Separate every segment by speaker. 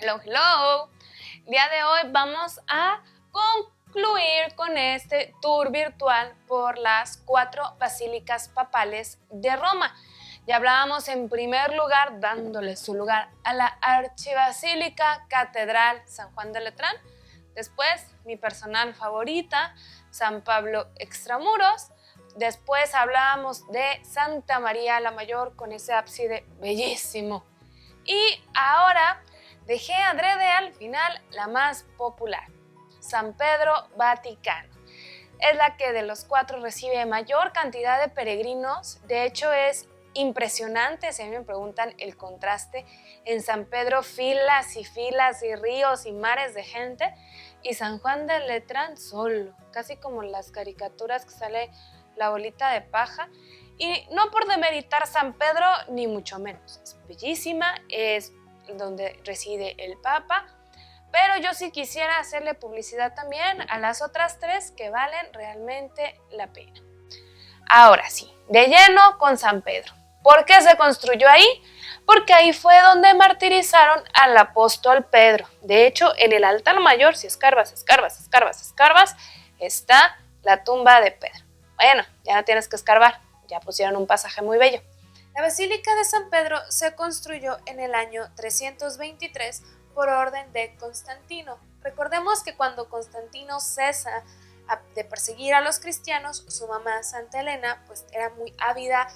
Speaker 1: Hello, hello. El día de hoy vamos a concluir con este tour virtual por las 4 basílicas papales de Roma. Ya hablábamos en primer lugar, dándole su lugar a la Archibasílica Catedral San Juan de Letrán. Después, mi personal favorita, San Pablo Extramuros. Después hablábamos de Santa María la Mayor con ese ábside bellísimo. Y ahora dejé adrede al final la más popular, San Pedro Vaticano. Es la que de los 4 recibe mayor cantidad de peregrinos. De hecho, es impresionante, si a mí me preguntan, el contraste. En San Pedro filas y filas y ríos y mares de gente, y San Juan de Letrán solo, casi como las caricaturas que sale la bolita de paja. Y no por demeritar San Pedro, ni mucho menos. Es bellísima, es donde reside el Papa, pero yo sí quisiera hacerle publicidad también a las otras 3 que valen realmente la pena. Ahora sí, de lleno con San Pedro. ¿Por qué se construyó ahí? Porque ahí fue donde martirizaron al apóstol Pedro. De hecho, en el altar mayor, si escarbas, está la tumba de Pedro. Bueno, ya no tienes que escarbar, ya pusieron un pasaje muy bello. La Basílica de San Pedro se construyó en el año 323 por orden de Constantino. Recordemos que cuando Constantino cesa de perseguir a los cristianos, su mamá Santa Elena pues era muy ávida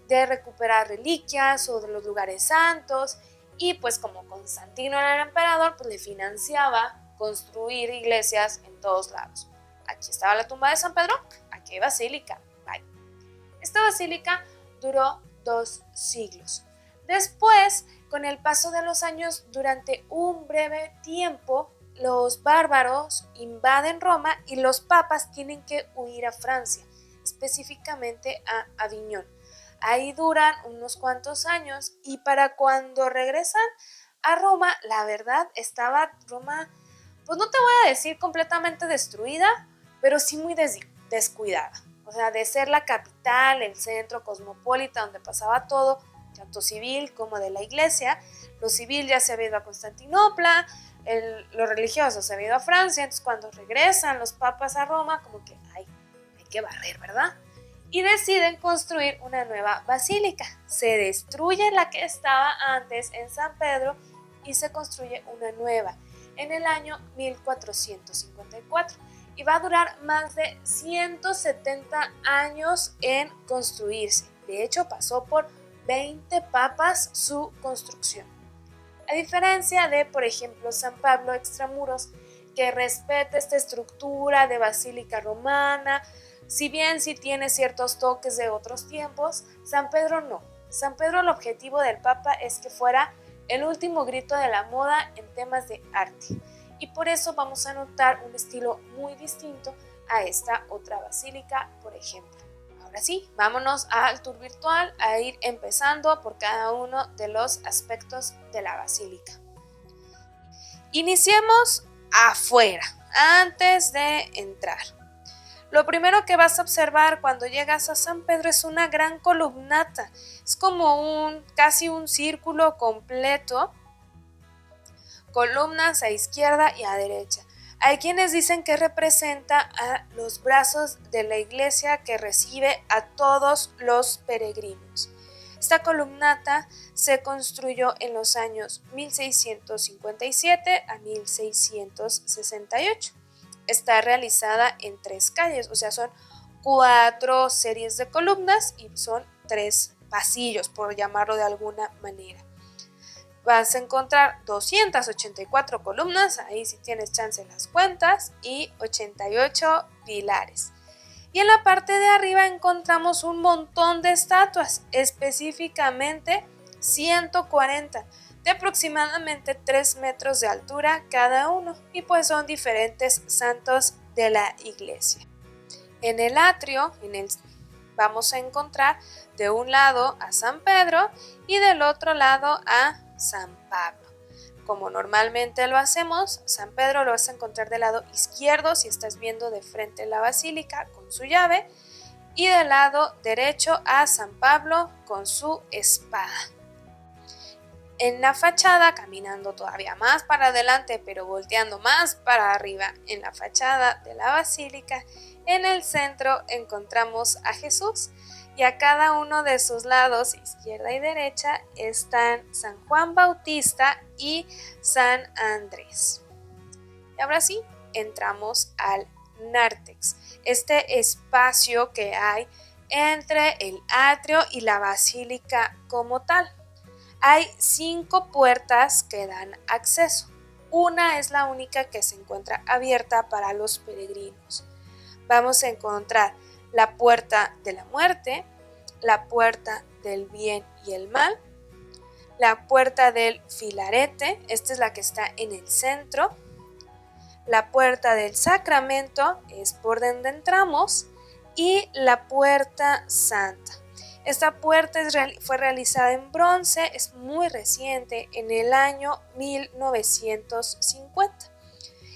Speaker 1: de recuperar reliquias o de los lugares santos, y pues como Constantino era el emperador, pues le financiaba construir iglesias en todos lados. Aquí estaba la tumba de San Pedro, aquí hay basílica. Bye. Esta basílica duró 2 siglos. Después, con el paso de los años, durante un breve tiempo, los bárbaros invaden Roma y los papas tienen que huir a Francia, específicamente a Aviñón. Ahí duran unos cuantos años, y para cuando regresan a Roma, la verdad estaba Roma, pues no te voy a decir completamente destruida, pero sí muy descuidada. O sea, de ser la capital, el centro cosmopolita donde pasaba todo, tanto civil como de la iglesia. Lo civil ya se había ido a Constantinopla, lo religioso se había ido a Francia. Entonces cuando regresan los papas a Roma, como que hay que barrer, ¿verdad? Y deciden construir una nueva basílica. Se destruye la que estaba antes en San Pedro y se construye una nueva en el año 1454. Y va a durar más de 170 años en construirse. De hecho, pasó por 20 papas su construcción. A diferencia de, por ejemplo, San Pablo Extramuros, que respeta esta estructura de basílica romana, si bien sí tiene ciertos toques de otros tiempos, San Pedro no. San Pedro, el objetivo del Papa es que fuera el último grito de la moda en temas de arte. Y por eso vamos a notar un estilo muy distinto a esta otra basílica, por ejemplo. Ahora sí, vámonos al tour virtual, a ir empezando por cada uno de los aspectos de la basílica. Iniciemos afuera, antes de entrar. Lo primero que vas a observar cuando llegas a San Pedro es una gran columnata. Es como casi un círculo completo, columnas a izquierda y a derecha. Hay quienes dicen que representa a los brazos de la iglesia que recibe a todos los peregrinos. Esta columnata se construyó en los años 1657 a 1668. Está realizada en 3 calles, o sea, son 4 series de columnas y son 3 pasillos, por llamarlo de alguna manera. Vas a encontrar 284 columnas, ahí si tienes chance las cuentas, y 88 pilares. Y en la parte de arriba encontramos un montón de estatuas, específicamente 140, de aproximadamente 3 metros de altura cada uno, y pues son diferentes santos de la iglesia. En el atrio, vamos a encontrar de un lado a San Pedro y del otro lado a San Pablo. Como normalmente lo hacemos, San Pedro lo vas a encontrar del lado izquierdo si estás viendo de frente la basílica con su llave, y del lado derecho a San Pablo con su espada. En la fachada, caminando todavía más para adelante, pero volteando más para arriba, en la fachada de la basílica, en el centro encontramos a Jesús y a cada uno de sus lados, izquierda y derecha, están San Juan Bautista y San Andrés. Y ahora sí, entramos al nártex, este espacio que hay entre el atrio y la basílica como tal. Hay 5 puertas que dan acceso. Una es la única que se encuentra abierta para los peregrinos. Vamos a encontrar la puerta de la muerte, la puerta del bien y el mal, la puerta del filarete, esta es la que está en el centro, la puerta del sacramento, es por donde entramos, y la puerta santa. Esta puerta fue realizada en bronce, es muy reciente, en el año 1950.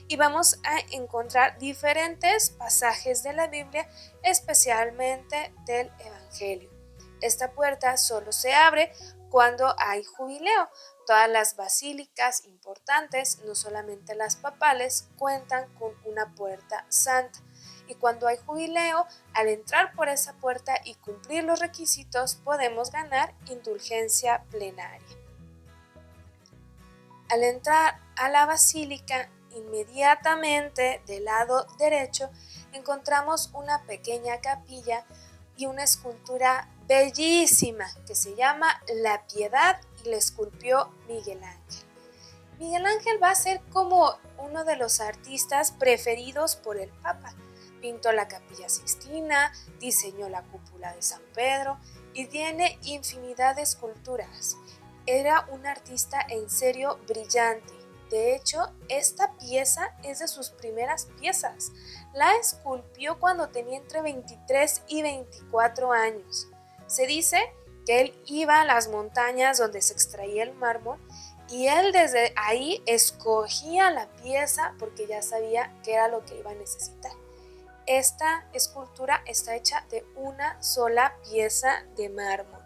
Speaker 1: Y vamos a encontrar diferentes pasajes de la Biblia, especialmente del Evangelio. Esta puerta solo se abre cuando hay jubileo. Todas las basílicas importantes, no solamente las papales, cuentan con una puerta santa. Y cuando hay jubileo, al entrar por esa puerta y cumplir los requisitos, podemos ganar indulgencia plenaria. Al entrar a la basílica, inmediatamente del lado derecho encontramos una pequeña capilla y una escultura bellísima que se llama La Piedad y la esculpió Miguel Ángel. Miguel Ángel va a ser como uno de los artistas preferidos por el Papa. Pintó la Capilla Sixtina, diseñó la cúpula de San Pedro y tiene infinidad de esculturas. Era un artista en serio brillante. De hecho, esta pieza es de sus primeras piezas. La esculpió cuando tenía entre 23 y 24 años. Se dice que él iba a las montañas donde se extraía el mármol y él desde ahí escogía la pieza porque ya sabía qué era lo que iba a necesitar. Esta escultura está hecha de una sola pieza de mármol.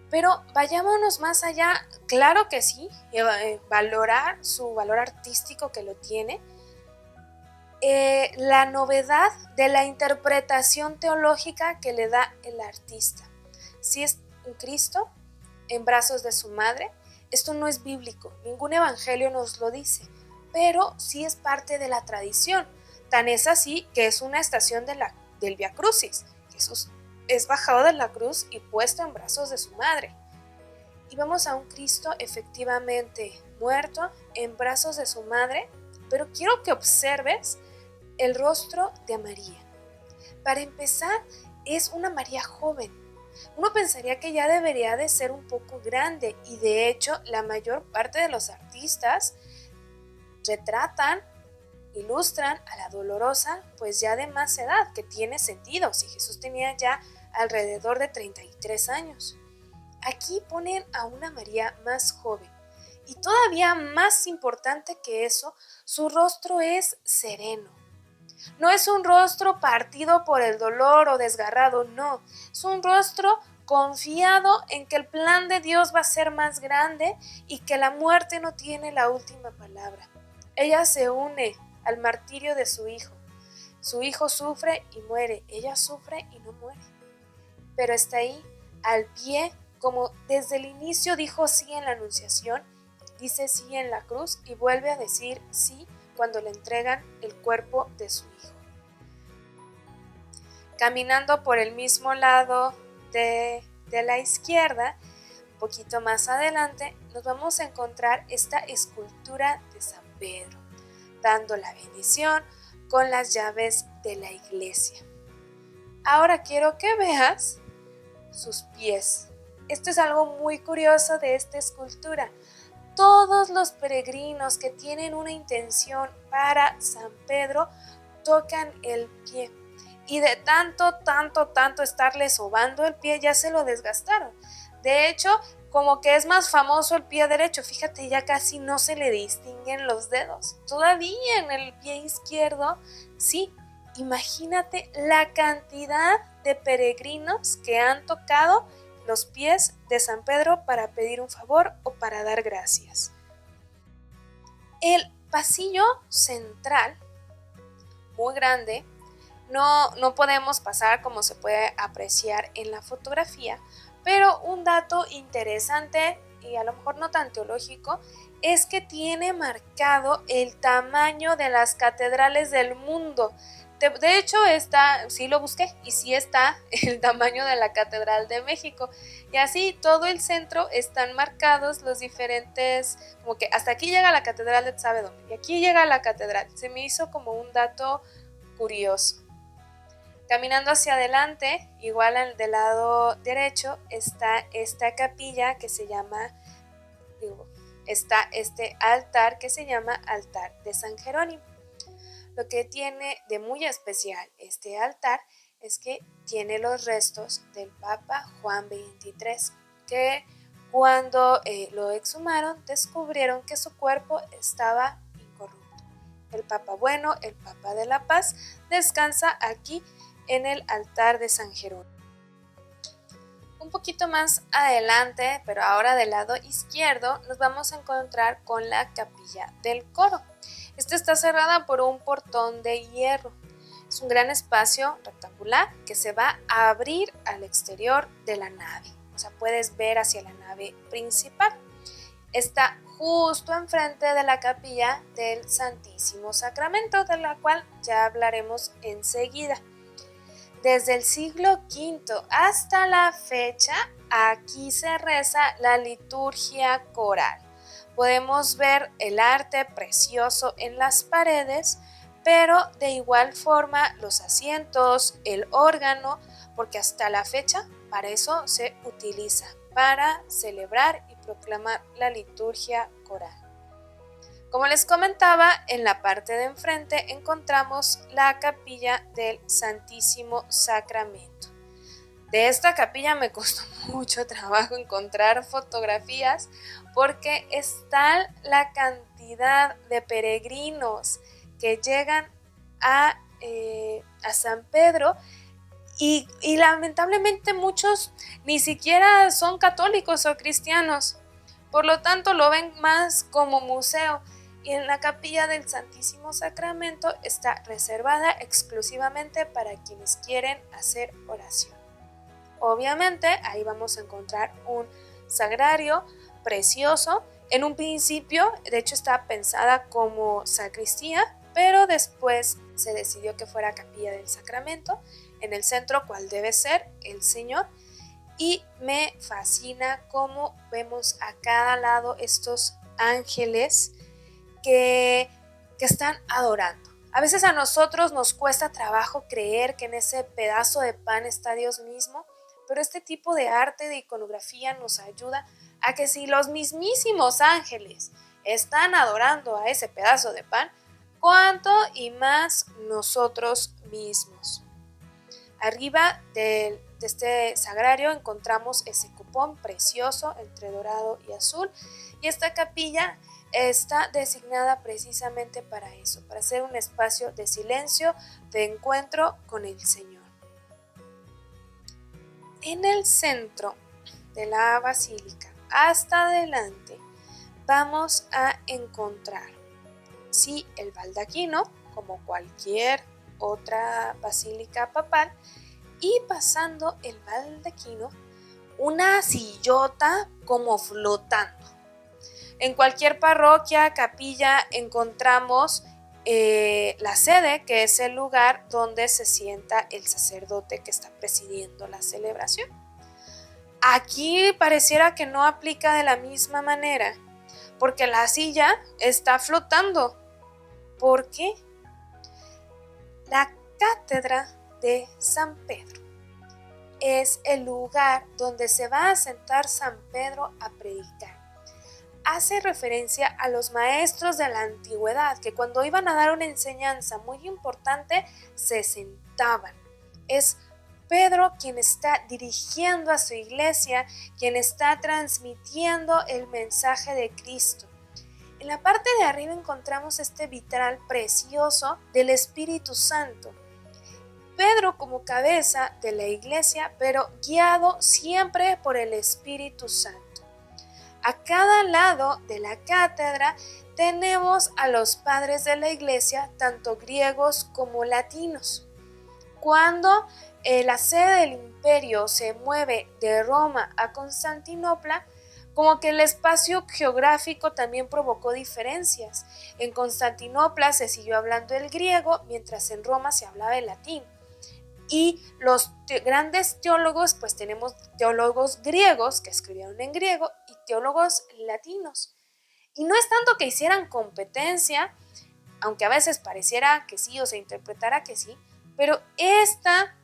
Speaker 1: Pero vayámonos más allá, claro que sí, valorar su valor artístico que lo tiene, la novedad de la interpretación teológica que le da el artista. Si es un Cristo en brazos de su madre, esto no es bíblico, ningún evangelio nos lo dice, pero sí es parte de la tradición. Tan es así que es una estación del Vía Crucis. Jesús es bajado de la cruz y puesto en brazos de su madre. Y vemos a un Cristo efectivamente muerto en brazos de su madre, pero quiero que observes el rostro de María. Para empezar, es una María joven. Uno pensaría que ya debería de ser un poco grande y de hecho la mayor parte de los artistas retratan, ilustran a la Dolorosa pues ya de más edad, que tiene sentido si Jesús tenía ya alrededor de 33 años. Aquí ponen a una María más joven y todavía más importante que eso, su rostro es sereno. No es un rostro partido por el dolor o desgarrado, no, es un rostro confiado en que el plan de Dios va a ser más grande y que la muerte no tiene la última palabra. Ella se une al martirio de su hijo. Su hijo sufre y muere, ella sufre y no muere. Pero está ahí, al pie, como desde el inicio dijo sí en la Anunciación, dice sí en la cruz y vuelve a decir sí cuando le entregan el cuerpo de su hijo. Caminando por el mismo lado de la izquierda, un poquito más adelante, nos vamos a encontrar esta escultura de San Pedro, dando la bendición con las llaves de la iglesia. Ahora quiero que veas sus pies. Esto es algo muy curioso de esta escultura. Todos los peregrinos que tienen una intención para San Pedro tocan el pie. Y de tanto estarle sobando el pie ya se lo desgastaron. De hecho, como que es más famoso el pie derecho. Fíjate, ya casi no se le distinguen los dedos. Todavía en el pie izquierdo, sí. Imagínate la cantidad de peregrinos que han tocado los pies de San Pedro para pedir un favor o para dar gracias. El pasillo central, muy grande, no podemos pasar como se puede apreciar en la fotografía, pero un dato interesante y a lo mejor no tan teológico es que tiene marcado el tamaño de las catedrales del mundo. De hecho, sí lo busqué y sí está el tamaño de la Catedral de México. Y así todo el centro están marcados los diferentes, como que hasta aquí llega la Catedral de sabe dónde y aquí llega la catedral. Se me hizo como un dato curioso. Caminando hacia adelante, igual del lado derecho, está esta capilla que se llama, está este altar que se llama altar de San Jerónimo. Lo que tiene de muy especial este altar es que tiene los restos del Papa Juan XXIII, que cuando lo exhumaron descubrieron que su cuerpo estaba incorrupto. El Papa bueno, el Papa de la Paz, descansa aquí en el altar de San Jerónimo. Un poquito más adelante, pero ahora del lado izquierdo, nos vamos a encontrar con la capilla del coro. Esta está cerrada por un portón de hierro. Es un gran espacio rectangular que se va a abrir al exterior de la nave. O sea, puedes ver hacia la nave principal. Está justo enfrente de la capilla del Santísimo Sacramento, de la cual ya hablaremos enseguida. Desde el siglo V hasta la fecha, aquí se reza la liturgia coral. Podemos ver el arte precioso en las paredes, pero de igual forma los asientos, el órgano, porque hasta la fecha para eso se utiliza, para celebrar y proclamar la liturgia coral. Como les comentaba, en la parte de enfrente encontramos la capilla del Santísimo Sacramento. De esta capilla me costó mucho trabajo encontrar fotografías porque es tal la cantidad de peregrinos que llegan a San Pedro y lamentablemente muchos ni siquiera son católicos o cristianos, por lo tanto lo ven más como museo. Y en la capilla del Santísimo Sacramento está reservada exclusivamente para quienes quieren hacer oración. Obviamente ahí vamos a encontrar un sagrario precioso. En un principio, de hecho, estaba pensada como sacristía, pero después se decidió que fuera capilla del Sacramento. En el centro, ¿cuál debe ser? El Señor. Y me fascina cómo vemos a cada lado estos ángeles que están adorando. A veces a nosotros nos cuesta trabajo creer que en ese pedazo de pan está Dios mismo, pero este tipo de arte de iconografía nos ayuda a que si los mismísimos ángeles están adorando a ese pedazo de pan, cuánto y más nosotros mismos. Arriba de este sagrario encontramos ese cupón precioso entre dorado y azul, y esta capilla está designada precisamente para eso, para ser un espacio de silencio, de encuentro con el Señor. En el centro de la basílica, hasta adelante, vamos a encontrar, sí, el baldaquino, como cualquier otra basílica papal, y pasando el baldaquino, una sillota como flotando. En cualquier parroquia, capilla, encontramos la sede, que es el lugar donde se sienta el sacerdote que está presidiendo la celebración. Aquí pareciera que no aplica de la misma manera, porque la silla está flotando. ¿Por qué? La cátedra de San Pedro es el lugar donde se va a sentar San Pedro a predicar. Hace referencia a los maestros de la antigüedad que cuando iban a dar una enseñanza muy importante se sentaban. Es Pedro quien está dirigiendo a su iglesia, quien está transmitiendo el mensaje de Cristo. En la parte de arriba encontramos este vitral precioso del Espíritu Santo. Pedro como cabeza de la iglesia, pero guiado siempre por el Espíritu Santo. A cada lado de la cátedra tenemos a los padres de la iglesia, tanto griegos como latinos. Cuando la sede del imperio se mueve de Roma a Constantinopla, como que el espacio geográfico también provocó diferencias. En Constantinopla se siguió hablando el griego, mientras en Roma se hablaba el latín. Y los grandes teólogos, pues tenemos teólogos griegos que escribieron en griego y teólogos latinos. Y no es tanto que hicieran competencia, aunque a veces pareciera que sí o se interpretara que sí, pero esta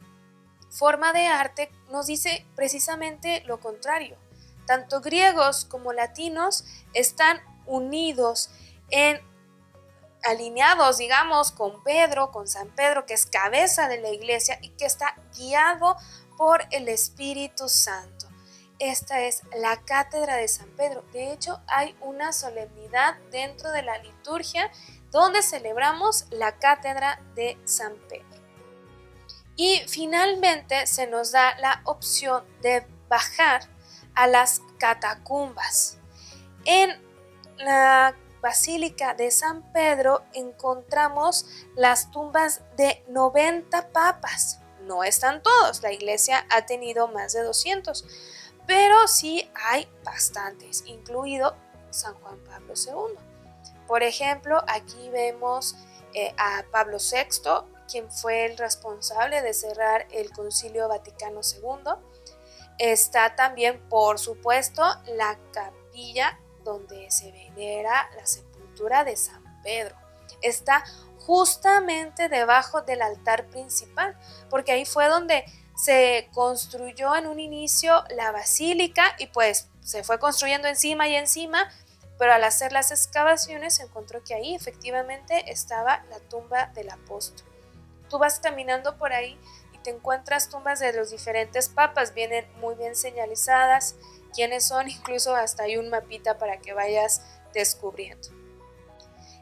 Speaker 1: forma de arte nos dice precisamente lo contrario. Tanto griegos como latinos están unidos alineados, digamos, con Pedro, con San Pedro, que es cabeza de la iglesia y que está guiado por el Espíritu Santo. Esta es la cátedra de San Pedro. De hecho, hay una solemnidad dentro de la liturgia donde celebramos la cátedra de San Pedro. Y finalmente se nos da la opción de bajar a las catacumbas. En la Basílica de San Pedro encontramos las tumbas de 90 papas. No están todos, la iglesia ha tenido más de 200, pero sí hay bastantes, incluido San Juan Pablo II. Por ejemplo, aquí vemos a Pablo VI, quien fue el responsable de cerrar el Concilio Vaticano II. Está también, por supuesto, la capilla donde se venera la sepultura de San Pedro. Está justamente debajo del altar principal, porque ahí fue donde se construyó en un inicio la basílica y pues se fue construyendo encima y encima, pero al hacer las excavaciones se encontró que ahí efectivamente estaba la tumba del apóstol. Tú vas caminando por ahí y te encuentras tumbas de los diferentes papas, vienen muy bien señalizadas quiénes son, incluso hasta hay un mapita para que vayas descubriendo.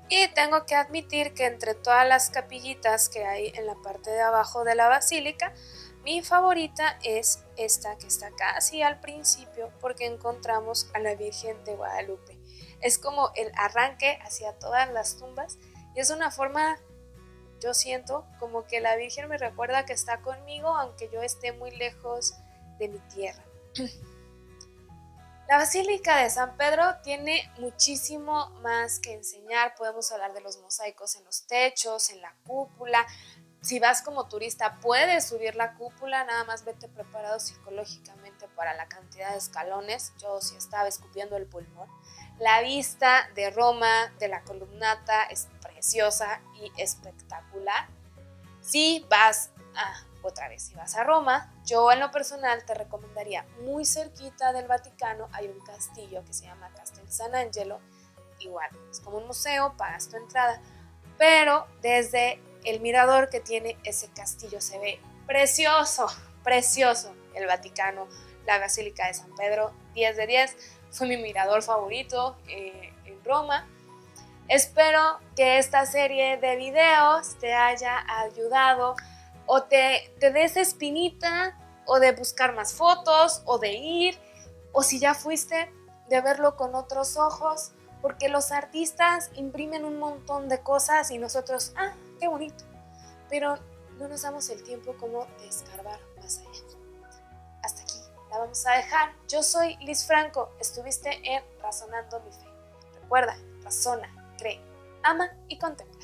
Speaker 1: Y tengo que admitir que entre todas las capillitas que hay en la parte de abajo de la basílica, mi favorita es esta que está casi al principio, porque encontramos a la Virgen de Guadalupe. Es como el arranque hacia todas las tumbas y es una forma, yo siento como que la Virgen me recuerda que está conmigo aunque yo esté muy lejos de mi tierra. La Basílica de San Pedro tiene muchísimo más que enseñar. Podemos hablar de los mosaicos en los techos, en la cúpula. Si vas como turista puedes subir la cúpula, nada más vete preparado psicológicamente para la cantidad de escalones. Yo sí estaba escupiendo el pulmón. La vista de Roma, de la columnata, es preciosa y espectacular. Si vas si vas a Roma, yo en lo personal te recomendaría muy cerquita del Vaticano, hay un castillo que se llama Castel San Angelo, igual, es como un museo, pagas tu entrada, pero desde el mirador que tiene ese castillo se ve precioso, precioso el Vaticano, la Basílica de San Pedro, 10 de 10, fue mi mirador favorito en Roma. Espero que esta serie de videos te haya ayudado o te dé esa espinita o de buscar más fotos o de ir, o si ya fuiste, de verlo con otros ojos, porque los artistas imprimen un montón de cosas y nosotros, qué bonito, pero no nos damos el tiempo como de escarbar más allá. Hasta aquí la vamos a dejar. Yo soy Liz Franco, estuviste en Razonando mi Fe. Recuerda, razona, cree, ama y contempla.